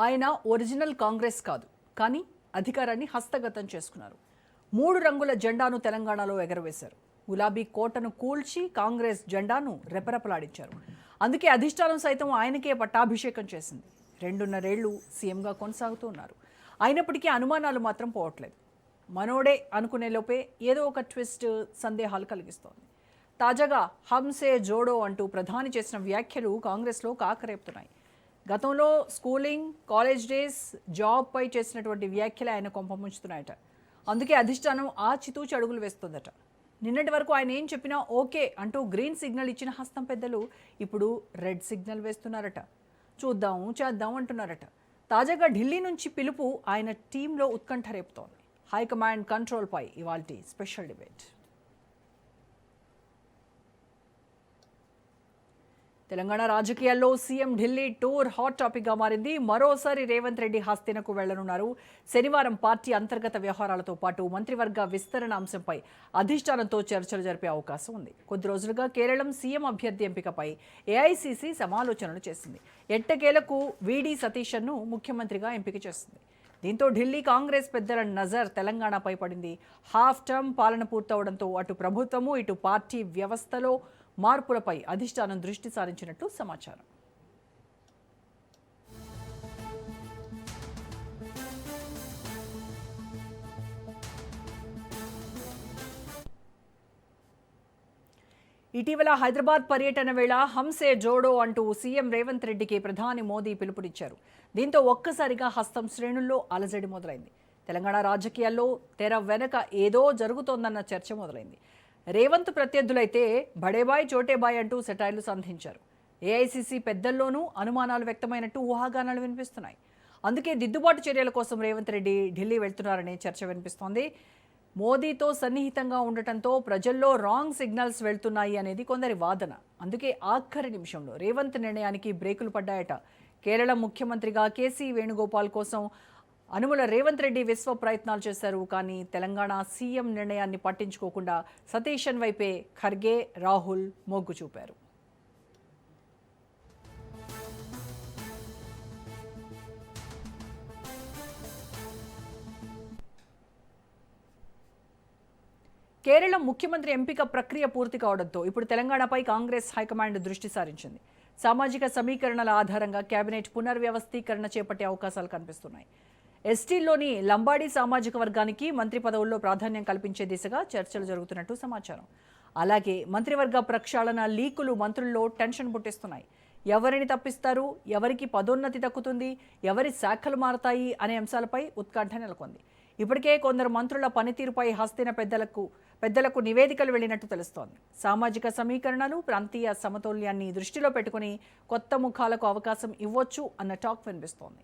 ఆయన ఒరిజినల్ కాంగ్రెస్ కాదు, కానీ అధికారాన్ని హస్తగతం చేసుకున్నారు. 3 రంగుల జెండాను తెలంగాణలో ఎగరవేశారు. గులాబీ కోటను కూల్చి కాంగ్రెస్ జెండాను రెపరెపలాడించారు. అందుకే అధిష్టానం సైతం ఆయనకే పట్టాభిషేకం చేసింది. 2.5 ఏళ్లు సీఎంగా కొనసాగుతూ ఉన్నారు. అయినప్పటికీ అనుమానాలు మాత్రం పోవట్లేదు. మనోడే అనుకునే లోపే ఏదో ఒక ట్విస్ట్ సందేహాలు కలిగిస్తోంది. తాజాగా హంసే జోడో అంటూ ప్రధాని చేసిన వ్యాఖ్యలు కాంగ్రెస్లో కాకరేపుతున్నాయి. గతంలో స్కూలింగ్, కాలేజ్ డేస్, జాబ్పై చేసినటువంటి వ్యాఖ్యలు ఆయన కొంపముంచుతున్నాయట. అందుకే అధిష్టానం ఆచితూచి అడుగులు వేస్తుందట. నిన్నటి వరకు ఆయన ఏం చెప్పినా ఓకే అంటూ గ్రీన్ సిగ్నల్ ఇచ్చిన హస్తం పెద్దలు ఇప్పుడు రెడ్ సిగ్నల్ వేస్తున్నారట. చూద్దాం చేద్దాం అంటున్నారట. తాజాగా ఢిల్లీ నుంచి పిలుపు ఆయన టీంలో ఉత్కంఠ రేపుతోంది. హైకమాండ్ కంట్రోల్పై ఇవాల్టి స్పెషల్ డిబేట్. తెలంగాణ రాజకీయాల్లో సీఎం ఢిల్లీ టూర్ హాట్ టాపిక్గా మారింది. మరోసారి రేవంత్ రెడ్డి హస్తినకు వెళ్లనున్నారు. శనివారం పార్టీ అంతర్గత వ్యవహారాలతో పాటు మంత్రివర్గ విస్తరణ అంశంపై అధిష్టానంతో చర్చలు జరిపే అవకాశం ఉంది. కొద్ది రోజులుగా కేరళం సీఎం అభ్యర్థి ఎంపికపై ఏఐసీసీ సమాలోచనలు చేసింది. ఎట్టకేలకు వీడి సతీషన్ను ముఖ్యమంత్రిగా ఎంపిక చేసింది. దీంతో ఢిల్లీ కాంగ్రెస్ పెద్దల నజర్ తెలంగాణపై పడింది. హాఫ్ టర్మ్ పాలన పూర్తవడంతో అటు ప్రభుత్వము ఇటు పార్టీ వ్యవస్థలో మార్పులపై అధిష్టానం దృష్టి సారించినట్లు సమాచారం. ఇటీవల హైదరాబాద్ పర్యటన వేళ హంసే జోడో అంటూ సీఎం రేవంత్ రెడ్డికి ప్రధాని మోదీ పిలుపునిచ్చారు. దీంతో ఒక్కసారిగా హస్తం శ్రేణుల్లో అలజడి మొదలైంది. తెలంగాణ రాజకీయాల్లో తెర వెనక ఏదో జరుగుతోందన్న చర్చ మొదలైంది. రేవంత్ ప్రత్యర్థులైతే బడేబాయ్ చోటేబాయ్ అంటూ సెటైర్లు సంధించారు. ఏఐసీసీ పెద్దల్లోనూ అనుమానాలు వ్యక్తమైనట్టు ఊహాగానాలు వినిపిస్తున్నాయి. అందుకే దిద్దుబాటు చర్యల కోసం రేవంత్ రెడ్డి ఢిల్లీ వెళ్తున్నారనే చర్చ వినిపిస్తోంది. మోదీతో సన్నిహితంగా ఉండటంతో ప్రజల్లో రాంగ్ సిగ్నల్స్ వెళ్తున్నాయి అనేది కొందరి వాదన. అందుకే ఆఖరి నిమిషంలో రేవంత్ నిర్ణయానికి బ్రేకులు పడ్డాయట. కేరళ ముఖ్యమంత్రిగా కేసీ వేణుగోపాల్ కోసం అనుముల రేవంత్ రెడ్డి విశ్వ ప్రయత్నాలు చేశారు. కానీ తెలంగాణ సీఎం నిర్ణయాన్ని పట్టించుకోకుండా సతీశన్ వైపే ఖర్గే, రాహుల్ మొగ్గు చూపారు. కేరళ ముఖ్యమంత్రి ఎంపిక ప్రక్రియ పూర్తి కావడంతో ఇప్పుడు తెలంగాణపై కాంగ్రెస్ హైకమాండ్ దృష్టి సారించింది. సామాజిక సమీకరణల ఆధారంగా కేబినెట్ పునర్వ్యవస్థీకరణ చేపట్టే అవకాశాలు కనిపిస్తున్నాయి. ఎస్టీల్లోని లంబాడీ సామాజిక వర్గానికి మంత్రి పదవుల్లో ప్రాధాన్యం కల్పించే దిశగా చర్చలు జరుగుతున్నట్టు సమాచారం. అలాగే మంత్రివర్గ ప్రక్షాళన లీకులు మంత్రుల్లో టెన్షన్ పుట్టిస్తున్నాయి. ఎవరిని తప్పిస్తారు, ఎవరికి పదోన్నతి దక్కుతుంది, ఎవరి శాఖలు మారతాయి అనే అంశాలపై ఉత్కంఠ నెలకొంది. ఇప్పటికే కొందరు మంత్రుల పనితీరుపై హస్తిన పెద్దలకు నివేదికలు వెళ్లినట్టు తెలుస్తోంది. సామాజిక సమీకరణలు, ప్రాంతీయ సమతౌల్యాన్ని దృష్టిలో పెట్టుకుని కొత్త ముఖాలకు అవకాశం ఇవ్వొచ్చు అన్న టాక్ వినిపిస్తోంది.